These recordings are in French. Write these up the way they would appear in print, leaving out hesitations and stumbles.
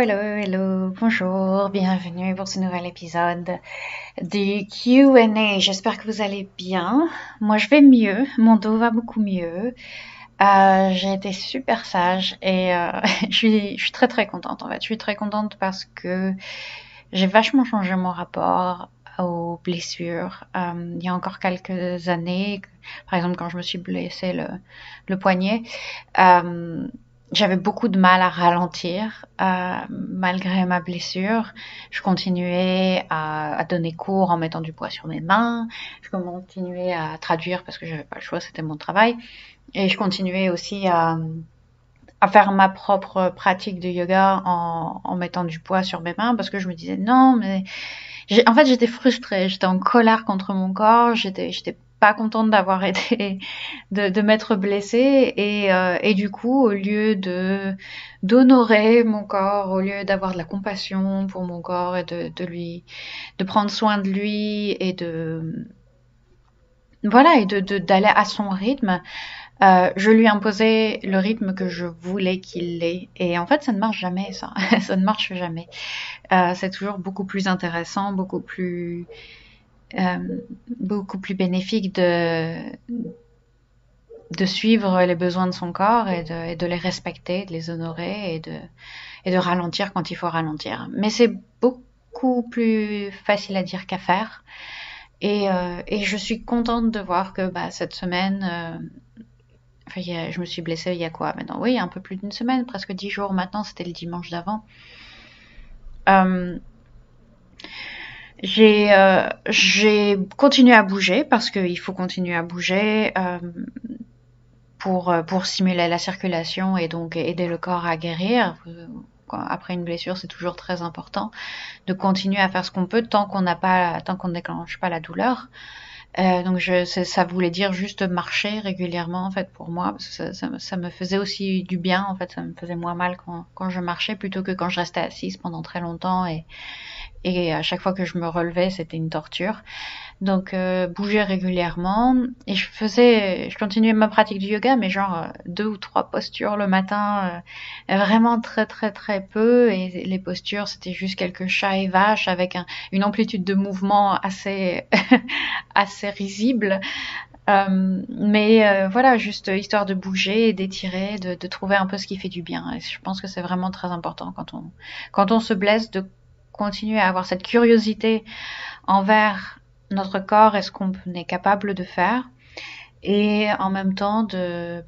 hello, bonjour, bienvenue pour ce nouvel épisode du Q&A. J'espère que vous allez bien. Moi, je vais mieux, mon dos va beaucoup mieux. J'ai été super sage et je suis très très contente en fait. Je suis très contente parce que j'ai vachement changé mon rapport aux blessures. Il y a encore quelques années, par exemple quand je me suis blessé le poignet, euh, j'avais beaucoup de mal à ralentir malgré ma blessure. Je continuais à donner cours en mettant du poids sur mes mains. Je continuais à traduire parce que j'avais pas le choix, c'était mon travail. Et je continuais aussi à faire ma propre pratique de yoga en mettant du poids sur mes mains parce que je me disais non, mais en fait, j'étais frustrée, j'étais en colère contre mon corps, j'étais pas contente d'avoir été, de m'être blessée et du coup, au lieu d'honorer mon corps, au lieu d'avoir de la compassion pour mon corps et de prendre soin de lui et voilà, et d'aller à son rythme, je lui imposais le rythme que je voulais qu'il ait. Et en fait, ça ne marche jamais, ça. Ça ne marche jamais. C'est toujours euh, beaucoup plus bénéfique de suivre les besoins de son corps et de les respecter, de les honorer et de ralentir quand il faut ralentir. Mais c'est beaucoup plus facile à dire qu'à faire. Et je suis contente de voir que cette semaine, enfin, je me suis blessée il y a quoi maintenant? Oui, il y a un peu plus d'une semaine, presque 10 jours maintenant, c'était le dimanche d'avant. Euh, j'ai continué à bouger parce qu'il faut continuer à bouger pour stimuler la circulation et donc aider le corps à guérir. Après une blessure, c'est toujours très important de continuer à faire ce qu'on peut tant qu'on ne déclenche pas la douleur. Donc ça voulait dire juste marcher régulièrement en fait pour moi parce que ça me faisait aussi du bien en fait, ça me faisait moins mal quand je marchais plutôt que quand je restais assise pendant très longtemps et à chaque fois que je me relevais c'était une torture. Donc bouger régulièrement et je continuais ma pratique du yoga mais genre 2 ou 3 postures le matin, vraiment très très très peu et les postures c'était juste quelques chats et vaches avec une amplitude de mouvement assez assez risible. Mais voilà, juste histoire de bouger, d'étirer, de trouver un peu ce qui fait du bien. Et je pense que c'est vraiment très important quand on se blesse de continuer à avoir cette curiosité envers notre corps et ce qu'on est capable de faire. Et en même temps de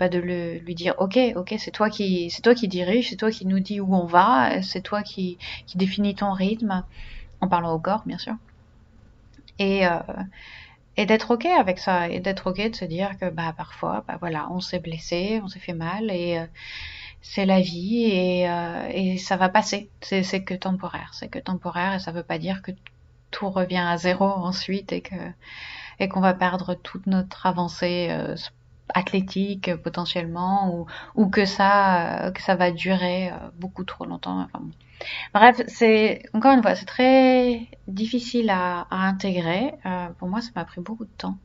lui dire ok c'est toi qui dirige, c'est toi qui nous dit où on va, c'est toi qui définis ton rythme en parlant au corps bien sûr et euh, et d'être ok avec ça, et d'être ok de se dire que parfois, voilà, on s'est blessé, on s'est fait mal, et c'est la vie, et ça va passer. C'est que temporaire, c'est que temporaire, et ça veut pas dire que tout revient à zéro ensuite, et qu'on va perdre toute notre avancée athlétique potentiellement, ou que ça va durer beaucoup trop longtemps. Enfin, bon. Bref, c'est encore une fois, c'est très difficile à intégrer. Pour moi, ça m'a pris beaucoup de temps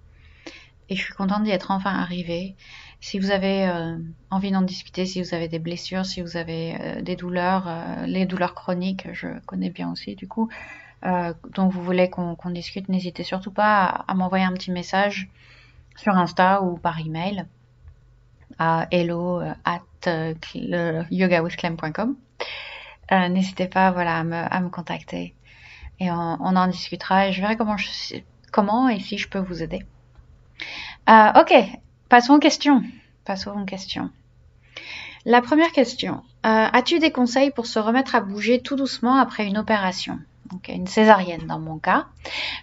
et je suis contente d'y être enfin arrivée. Si vous avez envie d'en discuter, si vous avez des blessures, si vous avez des douleurs, les douleurs chroniques, je connais bien aussi du coup, donc vous voulez qu'on discute, n'hésitez surtout pas à m'envoyer un petit message sur Insta ou par email à hello@yogawithclem.com. N'hésitez pas voilà, à me contacter et on en discutera et je verrai comment et si je peux vous aider. Ok, passons aux questions. Passons aux questions. La première question. As-tu des conseils pour se remettre à bouger tout doucement après une opération? Donc une césarienne dans mon cas.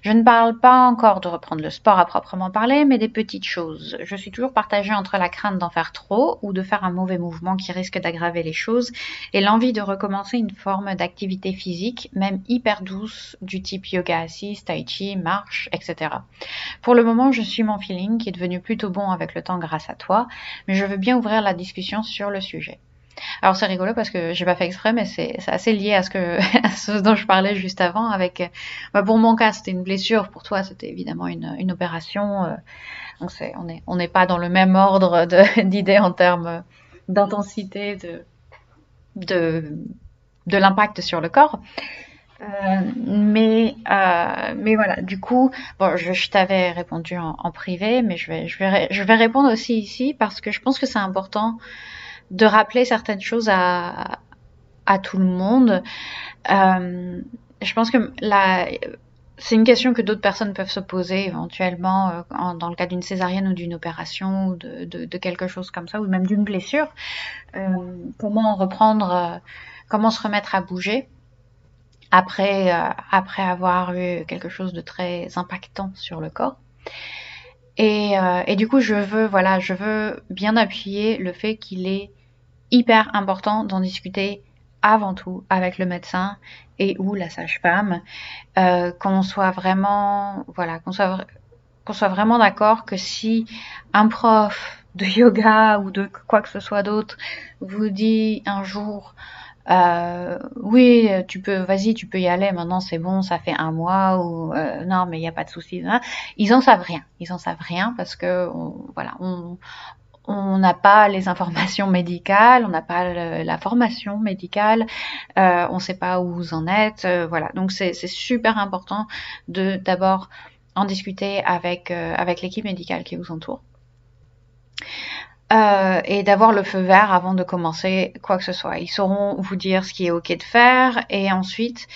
Je ne parle pas encore de reprendre le sport à proprement parler, mais des petites choses. Je suis toujours partagée entre la crainte d'en faire trop ou de faire un mauvais mouvement qui risque d'aggraver les choses et l'envie de recommencer une forme d'activité physique, même hyper douce, du type yoga assise, tai chi, marche, etc. Pour le moment, je suis mon feeling qui est devenu plutôt bon avec le temps grâce à toi, mais je veux bien ouvrir la discussion sur le sujet. Alors c'est rigolo parce que j'ai pas fait exprès, mais c'est assez lié à à ce dont je parlais juste avant. Pour mon cas, c'était une blessure. Pour toi, c'était évidemment une opération. Donc on n'est pas dans le même ordre d'idées en termes d'intensité, de de l'impact sur le corps. Mais voilà, du coup, bon, je t'avais répondu en privé, mais je vais répondre aussi ici parce que je pense que c'est important de rappeler certaines choses à tout le monde. Je pense que c'est une question que d'autres personnes peuvent se poser éventuellement dans le cas d'une césarienne ou d'une opération ou de quelque chose comme ça, ou même d'une blessure. Comment reprendre, comment se remettre à bouger après avoir eu quelque chose de très impactant sur le corps. Et du coup, je veux bien appuyer le fait qu'il est hyper important d'en discuter avant tout avec le médecin et ou la sage-femme, qu'on soit vraiment, voilà, qu'on soit vraiment d'accord que si un prof de yoga ou de quoi que ce soit d'autre vous dit un jour oui, vas-y, tu peux y aller. Maintenant, c'est bon, ça fait un mois ou non, mais il n'y a pas de souci. Hein. Ils en savent rien. Ils en savent rien parce que voilà, on n'a pas les informations médicales, on n'a pas la formation médicale, on ne sait pas où vous en êtes. Voilà, donc c'est super important de d'abord en discuter avec l'équipe médicale qui vous entoure. Et d'avoir le feu vert avant de commencer quoi que ce soit. Ils sauront vous dire ce qui est ok de faire et ensuite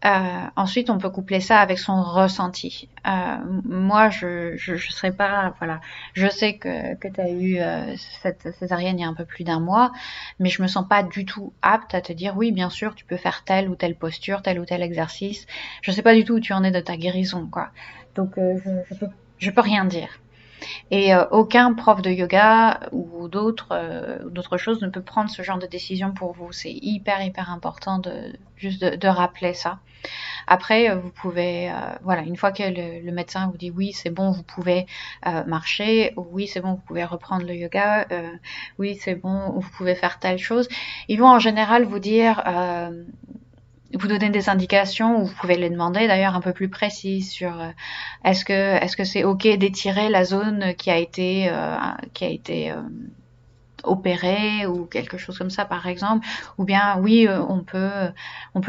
on peut coupler ça avec son ressenti. Moi, je serais pas, voilà, je sais que tu as eu cette césarienne il y a un peu plus d'un mois, mais je me sens pas du tout apte à te dire oui, bien sûr, tu peux faire telle ou telle posture, tel ou tel exercice. Je sais pas du tout où tu en es de ta guérison, quoi. Donc je peux rien dire. Et aucun prof de yoga ou d'autres choses ne peut prendre ce genre de décision pour vous. C'est hyper important de rappeler ça. Après, vous pouvez, voilà, une fois que le médecin vous dit oui, c'est bon, vous pouvez marcher, oui, c'est bon, vous pouvez reprendre le yoga, oui, c'est bon, vous pouvez faire telle chose. Ils vont en général vous dire vous donner des indications, ou vous pouvez les demander d'ailleurs un peu plus précises sur est-ce que c'est ok d'étirer la zone qui a été opérée ou quelque chose comme ça par exemple, ou bien oui on peut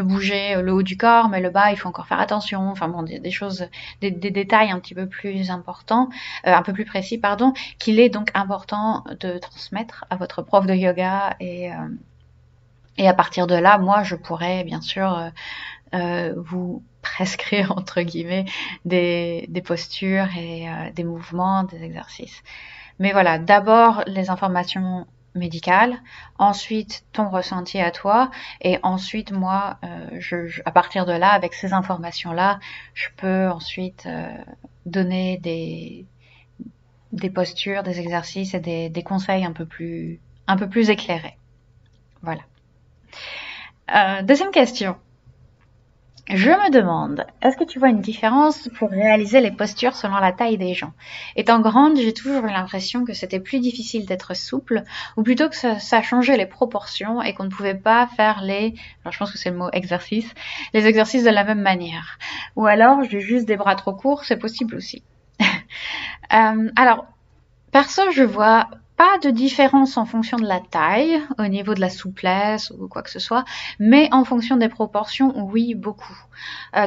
bouger le haut du corps mais le bas il faut encore faire attention, enfin bon des choses, des détails un petit peu plus importants, un peu plus précis pardon, qu'il est donc important de transmettre à votre prof de yoga et à partir de là, moi, je pourrais bien sûr vous prescrire, entre guillemets, des postures et des mouvements, des exercices. Mais voilà, d'abord les informations médicales, ensuite ton ressenti à toi, et ensuite moi, à partir de là, avec ces informations-là, je peux ensuite donner des postures, des exercices et des conseils un peu plus éclairés. Voilà. Deuxième question. Je me demande, est-ce que tu vois une différence pour réaliser les postures selon la taille des gens? Étant grande, j'ai toujours eu l'impression que c'était plus difficile d'être souple, ou plutôt que ça changeait les proportions et qu'on ne pouvait pas faire alors je pense que c'est le mot exercice, les exercices de la même manière. Ou alors, j'ai juste des bras trop courts, c'est possible aussi. Alors, perso, je vois pas de différence en fonction de la taille, au niveau de la souplesse ou quoi que ce soit, mais en fonction des proportions, oui, beaucoup.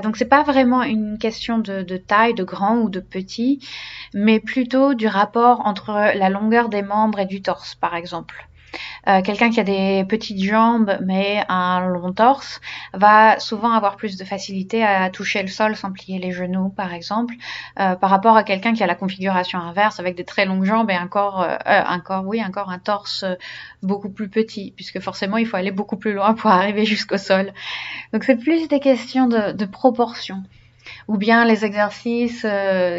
Donc c'est pas vraiment une question de taille, de grand ou de petit, mais plutôt du rapport entre la longueur des membres et du torse, par exemple. Quelqu'un qui a des petites jambes mais un long torse va souvent avoir plus de facilité à toucher le sol sans plier les genoux, par exemple, par rapport à quelqu'un qui a la configuration inverse avec des très longues jambes et un torse beaucoup plus petit, puisque forcément il faut aller beaucoup plus loin pour arriver jusqu'au sol. Donc c'est plus des questions de proportion. Ou bien les exercices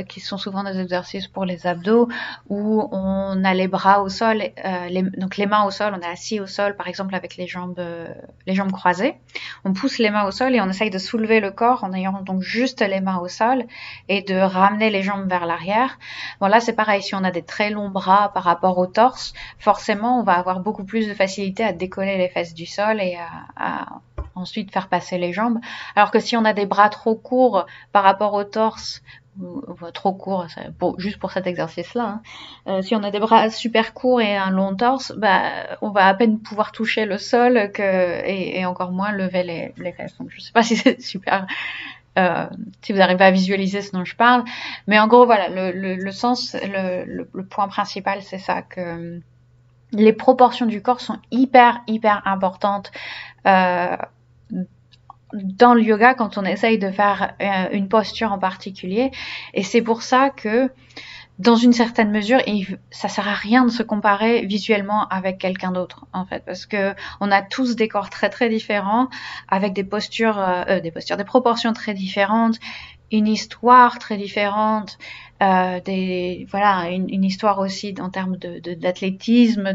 qui sont souvent des exercices pour les abdos où on a les bras au sol, donc les mains au sol, on est assis au sol par exemple avec les jambes croisées. On pousse les mains au sol et on essaye de soulever le corps en ayant donc juste les mains au sol et de ramener les jambes vers l'arrière. Bon là c'est pareil, si on a des très longs bras par rapport au torse, forcément on va avoir beaucoup plus de facilité à décoller les fesses du sol et à ensuite faire passer les jambes. Alors que si on a des bras trop courts par rapport au torse trop court, juste pour cet exercice-là, hein. Si on a des bras super courts et un long torse, bah, on va à peine pouvoir toucher le sol et encore moins lever les fesses. Donc je sais pas si c'est super, si vous arrivez à visualiser ce dont je parle, mais en gros voilà, le sens, le point principal, c'est ça, que les proportions du corps sont hyper importantes. Euh, dans le yoga, quand on essaye de faire une posture en particulier, et c'est pour ça que dans une certaine mesure, ça sert à rien de se comparer visuellement avec quelqu'un d'autre, en fait, parce que on a tous des corps très différents, avec des proportions très différentes, une histoire très différente, voilà, une histoire aussi en termes d'athlétisme,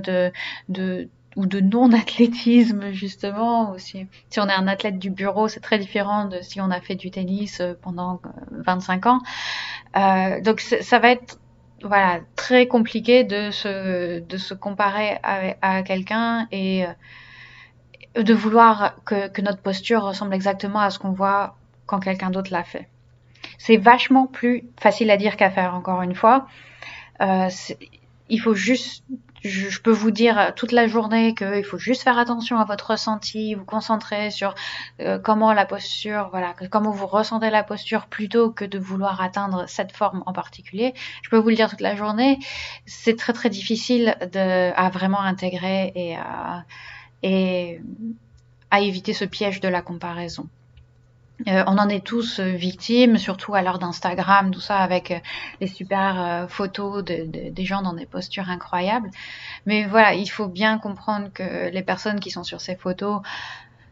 ou de non-athlétisme, justement. Aussi. Si on est un athlète du bureau, c'est très différent de si on a fait du tennis pendant 25 ans. Donc ça va être voilà, très compliqué de se comparer à quelqu'un et de vouloir que notre posture ressemble exactement à ce qu'on voit quand quelqu'un d'autre l'a fait. C'est vachement plus facile à dire qu'à faire, encore une fois. Il faut juste, je peux vous dire toute la journée qu'il faut juste faire attention à votre ressenti, vous concentrer sur comment la posture, voilà, comment vous ressentez la posture plutôt que de vouloir atteindre cette forme en particulier. Je peux vous le dire toute la journée. C'est très difficile à vraiment intégrer et à éviter ce piège de la comparaison. On en est tous victimes, surtout à l'heure d'Instagram, tout ça, avec les super photos des gens dans des postures incroyables. Mais voilà, il faut bien comprendre que les personnes qui sont sur ces photos,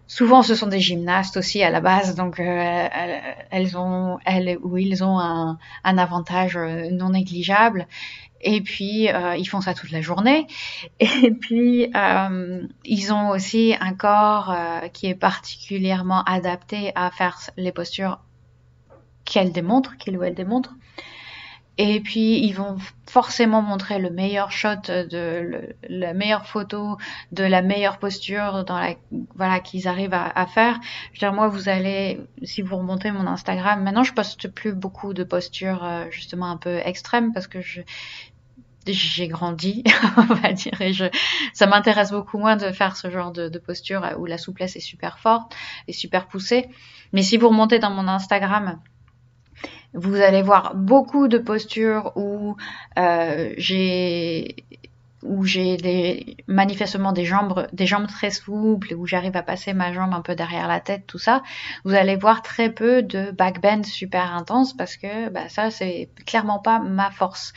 souvent ce sont des gymnastes aussi à la base, donc elles ou ils ont un avantage non négligeable. Et puis, ils font ça toute la journée. Et puis, ils ont aussi un corps qui est particulièrement adapté à faire les postures qu'il ou elle démontre. Et puis, ils vont forcément montrer le meilleur shot, la meilleure photo, de la meilleure posture voilà, qu'ils arrivent à faire. Je veux dire, moi, si vous remontez mon Instagram, maintenant, je poste plus beaucoup de postures, justement, un peu extrêmes parce que j'ai grandi, on va dire, et ça m'intéresse beaucoup moins de faire ce genre de posture où la souplesse est super forte et super poussée. Mais si vous remontez dans mon Instagram, vous allez voir beaucoup de postures où j'ai manifestement des jambes très souples, où j'arrive à passer ma jambe un peu derrière la tête, tout ça. Vous allez voir très peu de backbend super intense parce que ça, c'est clairement pas ma force.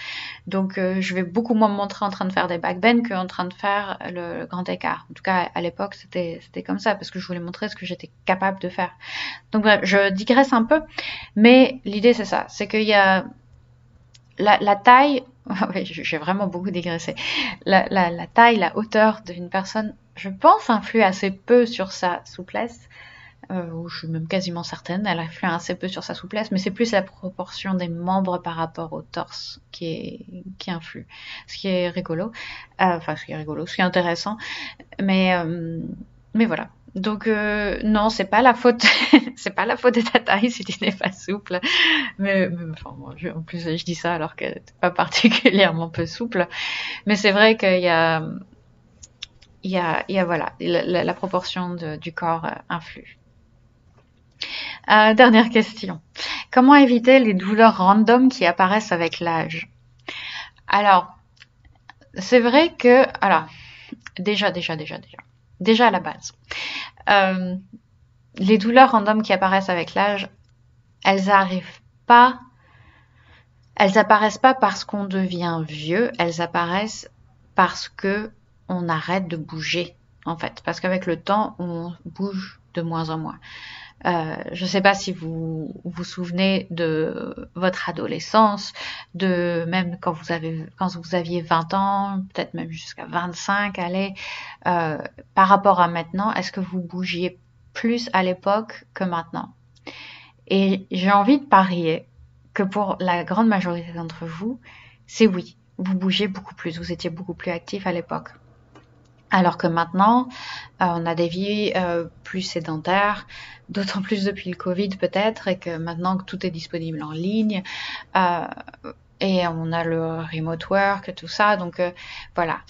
Donc, je vais beaucoup moins me montrer en train de faire des backbends qu'en train de faire le grand écart. En tout cas, à l'époque, c'était comme ça parce que je voulais montrer ce que j'étais capable de faire. Donc, bref, je digresse un peu, mais l'idée, c'est ça. C'est qu'il y a la taille, oui, j'ai vraiment beaucoup digressé. La taille, la hauteur d'une personne, je pense, influe assez peu sur sa souplesse. Je suis même quasiment certaine, elle influe assez peu sur sa souplesse, mais c'est plus la proportion des membres par rapport au torse qui influe. Ce qui est rigolo. Ce qui est intéressant. Mais voilà. Donc non, c'est pas la faute, c'est pas la faute de ta taille si tu n'es pas souple. Mais enfin, en plus je dis ça alors que t'es pas particulièrement peu souple. Mais c'est vrai qu'il y a voilà, la proportion du corps influe. Dernière question. Comment éviter les douleurs random qui apparaissent avec l'âge? Alors, c'est vrai que, alors, déjà à la base, les douleurs random qui apparaissent avec l'âge, elles apparaissent pas parce qu'on devient vieux, elles apparaissent parce que on arrête de bouger, en fait. Parce qu'avec le temps, on bouge de moins en moins. Je ne sais pas si vous vous souvenez de votre adolescence, de même quand vous aviez 20 ans, peut-être même jusqu'à 25, allez, par rapport à maintenant, est-ce que vous bougiez plus à l'époque que maintenant? Et j'ai envie de parier que pour la grande majorité d'entre vous, c'est oui. Vous bougez beaucoup plus, vous étiez beaucoup plus actif à l'époque. Alors que maintenant, on a des vies plus sédentaires, d'autant plus depuis le Covid peut-être, et que maintenant que tout est disponible en ligne, euh, et on a le remote work, tout ça, donc voilà.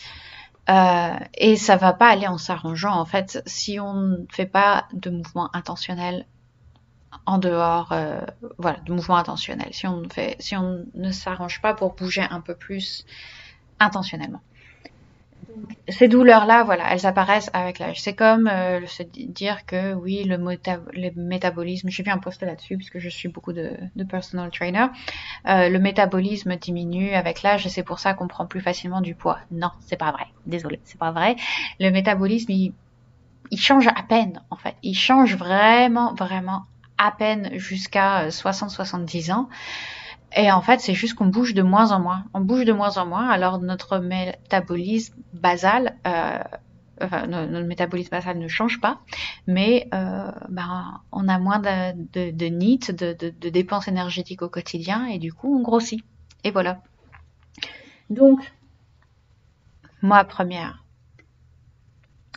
Et ça va pas aller en s'arrangeant en fait si on ne fait pas de mouvement intentionnel en dehors, voilà, de mouvement intentionnel. Si on ne s'arrange pas pour bouger un peu plus intentionnellement. Ces douleurs-là, voilà, elles apparaissent avec l'âge. C'est comme se dire que oui, le métabolisme, j'ai vu un post là-dessus puisque je suis beaucoup de personal trainer, le métabolisme diminue avec l'âge et c'est pour ça qu'on prend plus facilement du poids. Non, c'est pas vrai. Désolée, c'est pas vrai. Le métabolisme, il change à peine en fait. Il change vraiment, vraiment à peine jusqu'à 60-70 ans. Et en fait, c'est juste qu'on bouge de moins en moins. On bouge de moins en moins, alors notre métabolisme basal, enfin, notre métabolisme basal ne change pas, mais ben, on a moins de NEAT, de dépenses énergétiques au quotidien, et du coup, on grossit. Et voilà. Donc, ma première,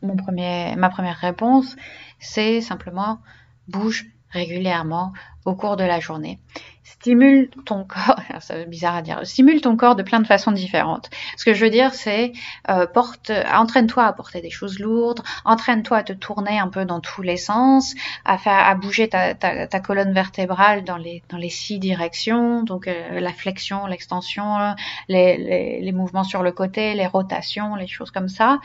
ma première réponse, c'est simplement bouge régulièrement au cours de la journée. Stimule ton corps, c'est bizarre à dire, stimule ton corps de plein de façons différentes. Ce que je veux dire, c'est entraîne-toi à porter des choses lourdes, entraîne-toi à te tourner un peu dans tous les sens, à bouger ta colonne vertébrale dans les 6 directions, donc la flexion, l'extension, les mouvements sur le côté, les rotations, les choses comme ça.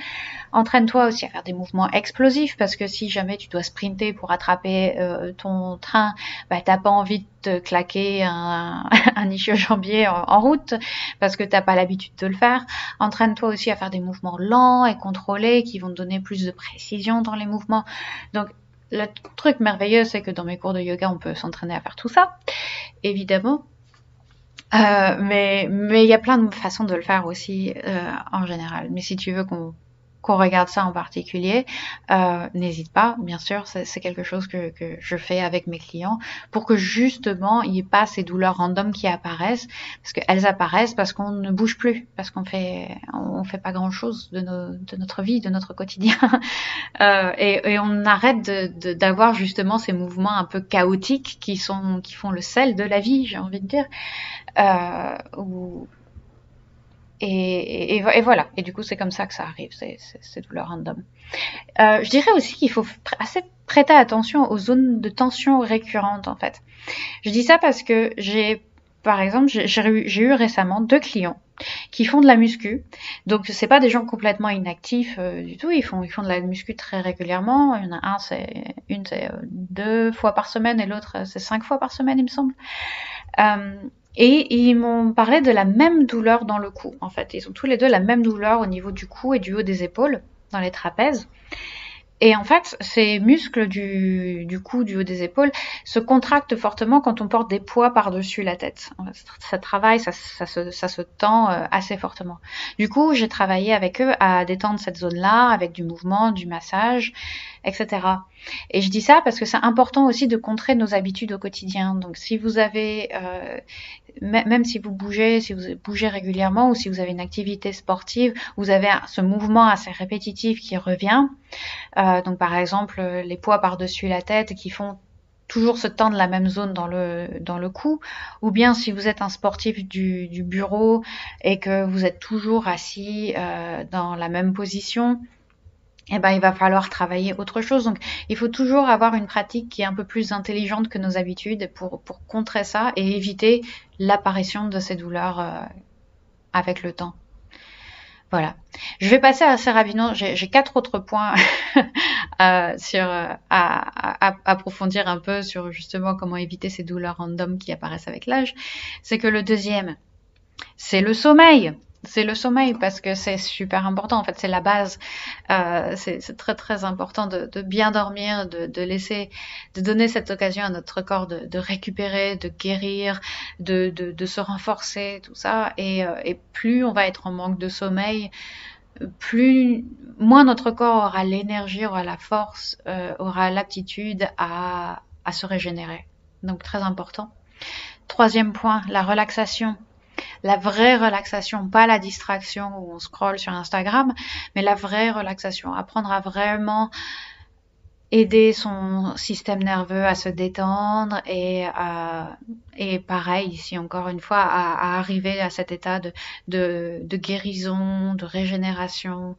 Entraîne-toi aussi à faire des mouvements explosifs parce que si jamais tu dois sprinter pour attraper ton train, bah, t'as pas envie de te claquer un ischio-jambier en route parce que t'as pas l'habitude de le faire. Entraîne-toi aussi à faire des mouvements lents et contrôlés qui vont te donner plus de précision dans les mouvements. Donc le truc merveilleux, c'est que dans mes cours de yoga, on peut s'entraîner à faire tout ça, évidemment. Mais il y a plein de façons de le faire aussi en général. Mais si tu veux qu'on regarde ça en particulier, n'hésite pas, bien sûr, c'est quelque chose que je fais avec mes clients pour que justement il n'y ait pas ces douleurs random qui apparaissent, parce qu'elles apparaissent parce qu'on ne bouge plus, parce on fait pas grand chose de notre vie, de notre quotidien, et on arrête d'avoir justement ces mouvements un peu chaotiques qui font le sel de la vie, j'ai envie de dire. Ou et voilà. Et du coup, c'est comme ça que ça arrive, ces douleurs random. Je dirais aussi qu'il faut assez prêter attention aux zones de tension récurrentes, en fait. Je dis ça parce que par exemple, j'ai eu récemment 2 clients qui font de la muscu. Donc, c'est pas des gens complètement inactifs du tout. Ils font de la muscu très régulièrement. Il y en a une, c'est 2 fois par semaine et l'autre, c'est 5 fois par semaine, il me semble. Et ils m'ont parlé de la même douleur dans le cou. En fait, ils ont tous les deux la même douleur au niveau du cou et du haut des épaules, dans les trapèzes. Et en fait, ces muscles du cou, du haut des épaules, se contractent fortement quand on porte des poids par-dessus la tête. Ça travaille, ça se tend assez fortement. Du coup, j'ai travaillé avec eux à détendre cette zone-là, avec du mouvement, du massage, etc. Et je dis ça parce que c'est important aussi de contrer nos habitudes au quotidien. Donc, si vous avez, même si vous bougez régulièrement ou si vous avez une activité sportive, vous avez ce mouvement assez répétitif qui revient. Donc par exemple, les poids par-dessus la tête qui font toujours se tendre la même zone dans le cou, ou bien si vous êtes un sportif du bureau et que vous êtes toujours assis dans la même position, eh ben, il va falloir travailler autre chose. Donc, il faut toujours avoir une pratique qui est un peu plus intelligente que nos habitudes pour contrer ça et éviter l'apparition de ces douleurs avec le temps. Voilà. Je vais passer assez rapidement. J'ai 4 autres points à approfondir un peu sur justement comment éviter ces douleurs random qui apparaissent avec l'âge. C'est que le deuxième, c'est le sommeil. C'est le sommeil parce que c'est super important. En fait, c'est la base. C'est très très important de bien dormir, de donner cette occasion à notre corps de récupérer, de guérir, de se renforcer, tout ça. Et plus on va être en manque de sommeil, moins notre corps aura l'énergie, aura la force, aura l'aptitude à se régénérer. Donc très important. Troisième point, la relaxation. la vraie relaxation, pas la distraction où on scrolle sur Instagram, mais la vraie relaxation, apprendre à vraiment aider son système nerveux à se détendre et pareil ici encore une fois à arriver à cet état de guérison, de régénération.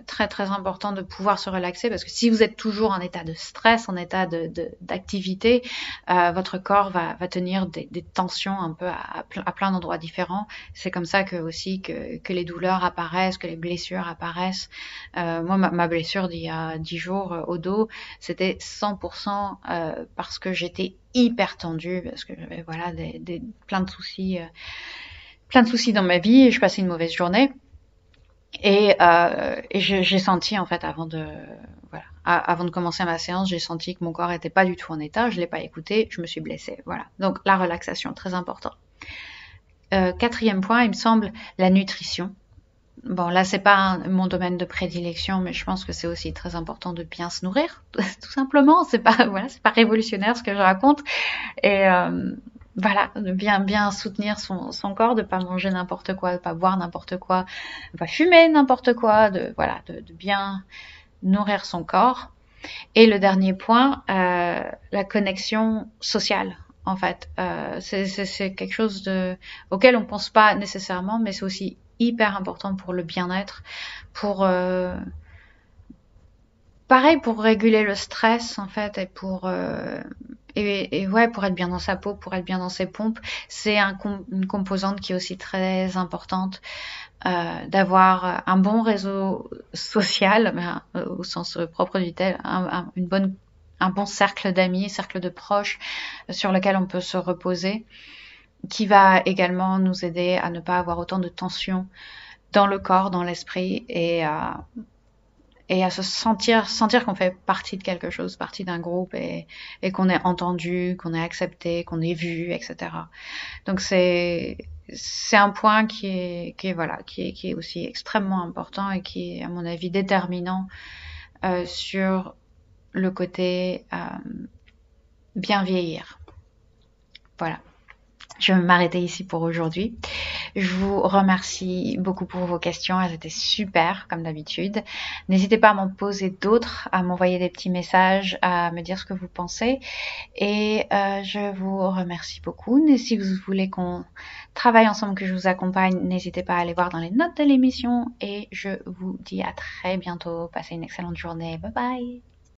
Très très important de pouvoir se relaxer parce que si vous êtes toujours en état de stress, en état d'activité, votre corps va tenir des tensions un peu à plein d'endroits différents. C'est comme ça que aussi que les douleurs apparaissent, que les blessures apparaissent. Moi, ma blessure d'il y a 10 jours au dos, c'était 100% parce que j'étais hyper tendue, parce que j'avais voilà plein de soucis dans ma vie et je passais une mauvaise journée. Et j'ai senti en fait avant de voilà, avant de commencer ma séance, j'ai senti que mon corps était pas du tout en état. Je l'ai pas écouté, je me suis blessée. Voilà. Donc la relaxation, très important. Quatrième point, il me semble, la nutrition. Bon, là, c'est pas mon domaine de prédilection, mais je pense que c'est aussi très important de bien se nourrir, tout simplement. C'est pas, voilà, c'est pas révolutionnaire ce que je raconte. Et voilà, de bien soutenir son corps, de pas manger n'importe quoi, de pas boire n'importe quoi, de pas fumer n'importe quoi, voilà, de bien nourrir son corps. Et le dernier point, la connexion sociale. En fait, c'est quelque chose auquel on pense pas nécessairement, mais c'est aussi hyper important pour le bien-être, pour pareil pour réguler le stress en fait et pour ouais pour être bien dans sa peau, pour être bien dans ses pompes, c'est une composante qui est aussi très importante d'avoir un bon réseau social, au sens propre du terme, un bon cercle d'amis, cercle de proches sur lequel on peut se reposer, qui va également nous aider à ne pas avoir autant de tension dans le corps, dans l'esprit et à se sentir qu'on fait partie de quelque chose, partie d'un groupe et qu'on est entendu, qu'on est accepté, qu'on est vu, etc. Donc c'est un point qui est aussi extrêmement important et qui est à mon avis déterminant sur le côté bien vieillir. Voilà. Je vais m'arrêter ici pour aujourd'hui. Je vous remercie beaucoup pour vos questions, elles étaient super comme d'habitude. N'hésitez pas à m'en poser d'autres, à m'envoyer des petits messages, à me dire ce que vous pensez. Et je vous remercie beaucoup. Et si vous voulez qu'on travaille ensemble, que je vous accompagne, n'hésitez pas à aller voir dans les notes de l'émission. Et je vous dis à très bientôt. Passez une excellente journée. Bye bye.